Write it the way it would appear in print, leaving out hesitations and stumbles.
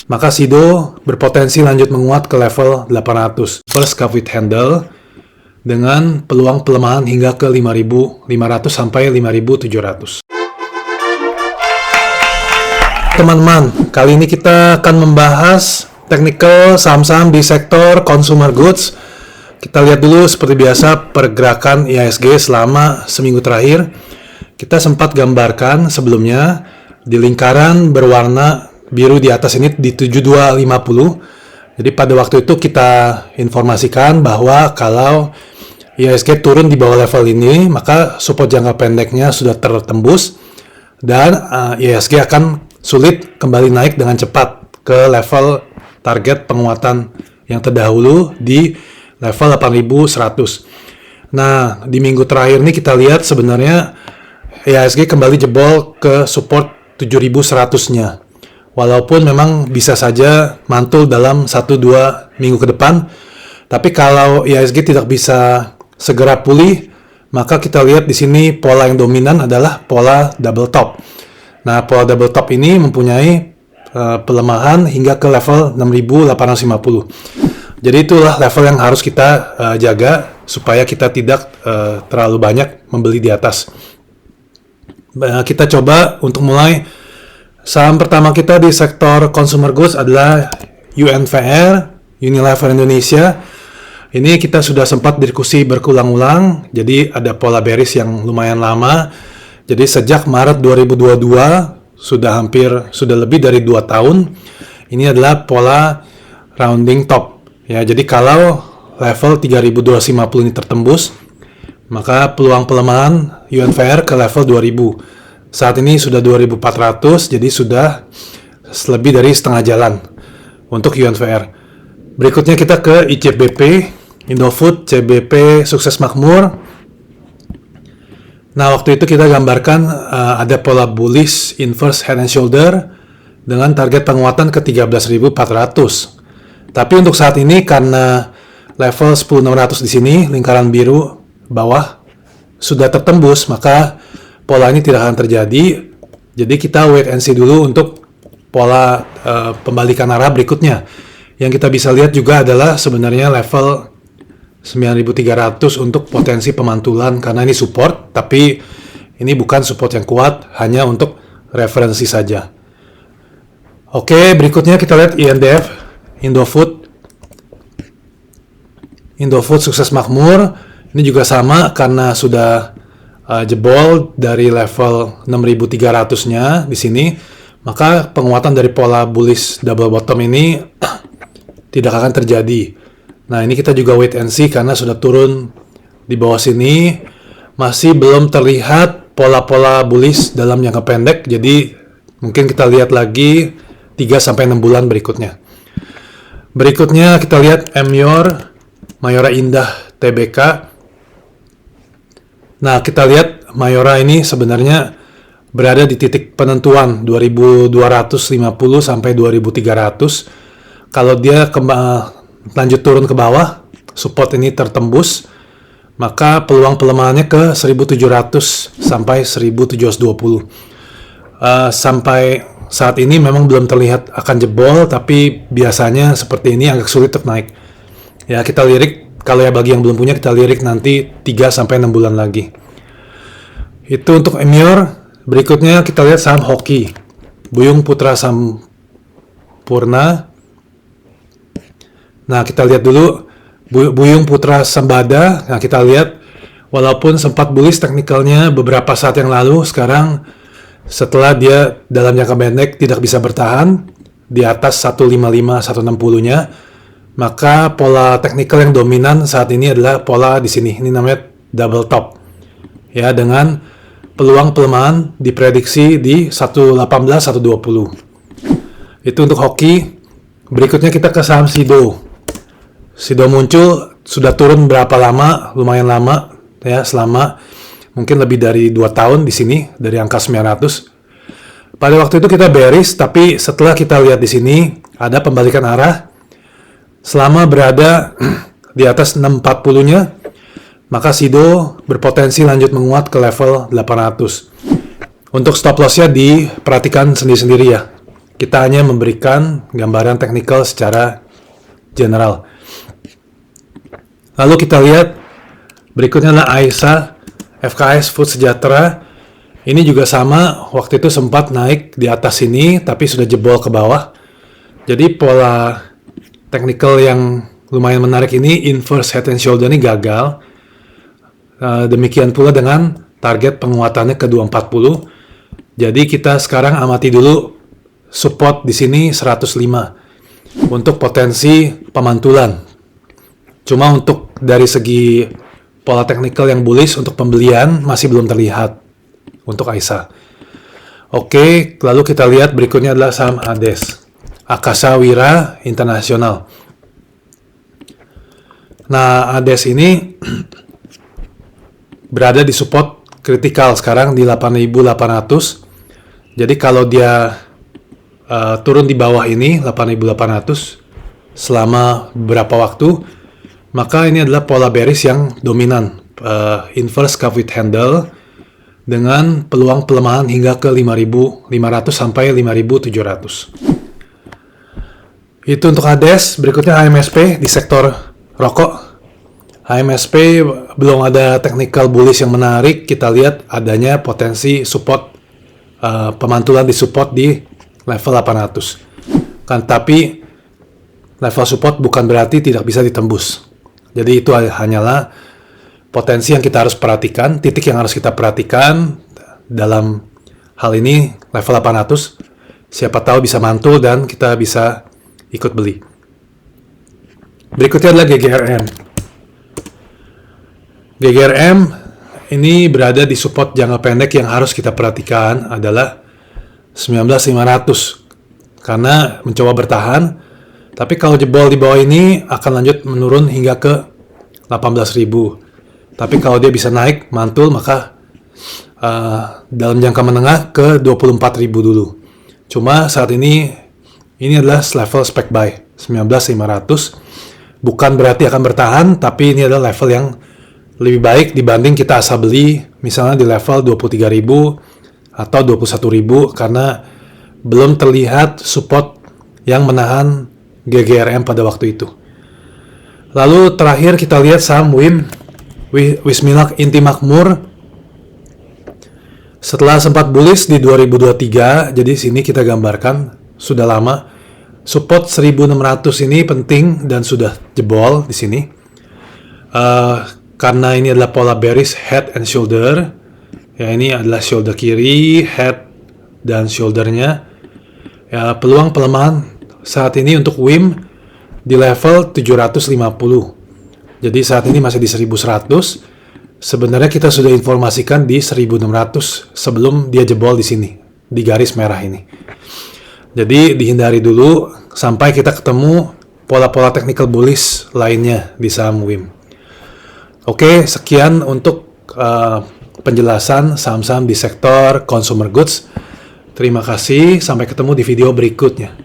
maka Sido berpotensi lanjut menguat ke level 800 first cup with handle dengan peluang pelemahan hingga ke 5.500 sampai 5.700. Teman-teman, kali ini kita akan membahas technical saham-saham di sektor consumer goods. Kita lihat dulu seperti biasa pergerakan IHSG selama seminggu terakhir. Kita sempat gambarkan sebelumnya di lingkaran berwarna biru di atas ini di 7250. Jadi pada waktu itu kita informasikan bahwa kalau IHSG turun di bawah level ini, maka support jangka pendeknya sudah tertembus dan IHSG akan sulit kembali naik dengan cepat ke level target penguatan yang terdahulu di level 8.100. Nah, di minggu terakhir ini kita lihat sebenarnya IHSG kembali jebol ke support 7.100-nya. Walaupun memang bisa saja mantul dalam 1-2 minggu ke depan, tapi kalau IHSG tidak bisa segera pulih, maka kita lihat di sini pola yang dominan adalah pola double top. Nah, pola double top ini mempunyai pelemahan hingga ke level 6.850. Jadi itulah level yang harus kita jaga supaya kita tidak terlalu banyak membeli di atas. Kita coba untuk mulai. Saham pertama kita di sektor consumer goods adalah UNVR, Unilever Indonesia. Ini kita sudah sempat diskusi berulang-ulang, jadi ada pola bearish yang lumayan lama. Jadi sejak Maret 2022, sudah lebih dari 2 tahun, ini adalah pola rounding top. Ya, jadi kalau level 3.250 ini tertembus, maka peluang pelemahan UNVR ke level 2.000. Saat ini sudah 2.400, jadi sudah lebih dari setengah jalan untuk UNVR. Berikutnya kita ke ICBP, Indofood, CBP, Sukses Makmur. Nah, waktu itu kita gambarkan ada pola bullish inverse head and shoulder dengan target penguatan ke 13.400. Tapi untuk saat ini karena level 10.600 di sini, lingkaran biru bawah sudah tertembus, maka pola ini tidak akan terjadi. Jadi kita wait and see dulu untuk pola pembalikan arah berikutnya. Yang kita bisa lihat juga adalah sebenarnya level 9.300 untuk potensi pemantulan, karena ini support, tapi ini bukan support yang kuat, hanya untuk referensi saja. Oke, berikutnya kita lihat INDF, Indofood, Sukses Makmur. Ini juga sama karena sudah jebol dari level 6.300-nya di sini, maka penguatan dari pola bullish double bottom ini tidak akan terjadi. Nah, ini kita juga wait and see karena sudah turun di bawah sini, masih belum terlihat pola-pola bullish dalam jangka pendek, jadi mungkin kita lihat lagi 3-6 bulan berikutnya. Berikutnya kita lihat MYOR, Mayora Indah Tbk. Nah, kita lihat Mayora ini sebenarnya berada di titik penentuan 2.250 sampai 2.300. Kalau dia lanjut turun ke bawah, support ini tertembus, maka peluang pelemahannya ke 1.700 sampai 1.720. Sampai saat ini memang belum terlihat akan jebol, tapi biasanya seperti ini agak sulit untuk naik. Ya, kita lirik. Kalau ya bagi yang belum punya, kita lirik nanti 3-6 bulan lagi. Itu untuk MYOR. Berikutnya kita lihat saham Hoki, Buyung Putra Sampurna. Nah, kita lihat dulu Buyung Putra Sembada. Nah, kita lihat walaupun sempat bullish teknikalnya beberapa saat yang lalu, sekarang setelah dia dalam jangka pendek tidak bisa bertahan di atas 155-160-nya, maka pola teknikal yang dominan saat ini adalah pola di sini. Ini namanya double top. Ya, dengan peluang pelemahan diprediksi di 118-120. Itu untuk Hoki. Berikutnya kita ke saham Sido. Sido muncul, sudah turun berapa lama? Lumayan lama, ya, selama mungkin lebih dari 2 tahun di sini, dari angka 900. Pada waktu itu kita bearish, tapi setelah kita lihat di sini ada pembalikan arah. Selama berada di atas 640-nya, maka Sido berpotensi lanjut menguat ke level 800. Untuk stop loss-nya diperhatikan sendiri-sendiri ya. Kita hanya memberikan gambaran teknikal secara general. Lalu kita lihat berikutnya adalah AISA, FKS Food Sejahtera. Ini juga sama, waktu itu sempat naik di atas ini, tapi sudah jebol ke bawah. Jadi pola teknikal yang lumayan menarik ini, inverse head and shoulder ini gagal. Demikian pula dengan target penguatannya ke 240. Jadi kita sekarang amati dulu support di sini 105 untuk potensi pemantulan. Cuma untuk dari segi pola teknikal yang bullish untuk pembelian masih belum terlihat untuk AISA. Oke, lalu kita lihat berikutnya adalah saham ADES, Akasa Wira Internasional. Nah, ADES ini berada di support kritikal sekarang di 8.800. Jadi kalau dia turun di bawah ini 8.800 selama beberapa waktu, maka ini adalah pola bearish yang dominan, inverse cup with handle dengan peluang pelemahan hingga ke 5.500 sampai 5.700. Itu untuk ADES. Berikutnya HMSP di sektor rokok. HMSP belum ada technical bullish yang menarik. Kita lihat adanya potensi support, pemantulan di support di level 800. Tapi level support bukan berarti tidak bisa ditembus. Jadi itu hanyalah potensi yang kita harus perhatikan, titik yang harus kita perhatikan dalam hal ini level 800. Siapa tahu bisa mantul dan kita bisa ikut beli. Berikutnya adalah GGRM. GGRM ini berada di support jangka pendek yang harus kita perhatikan adalah 19.500 karena mencoba bertahan, tapi kalau jebol di bawah ini akan lanjut menurun hingga ke 18.000. Tapi kalau dia bisa naik mantul maka dalam jangka menengah ke 24.000 dulu. Cuma saat ini adalah level spec buy 19.500, bukan berarti akan bertahan, tapi ini adalah level yang lebih baik dibanding kita asal beli misalnya di level 23.000 atau 21.000 karena belum terlihat support yang menahan GGRM pada waktu itu. Lalu terakhir kita lihat saham Wismilak Inti Makmur. Setelah sempat bullish di 2023, jadi sini kita gambarkan sudah lama support 1.600 ini penting dan sudah jebol di sini. Karena ini adalah pola bearish head and shoulder. Ya, ini adalah shoulder kiri, head dan shouldernya. Ya, peluang pelemahan saat ini untuk WIM di level 750. Jadi saat ini masih di 1100. Sebenarnya kita sudah informasikan di 1600 sebelum dia jebol di sini, di garis merah ini. Jadi dihindari dulu sampai kita ketemu pola-pola technical bullish lainnya di saham WIM. Oke, sekian untuk penjelasan saham-saham di sektor consumer goods. Terima kasih, sampai ketemu di video berikutnya.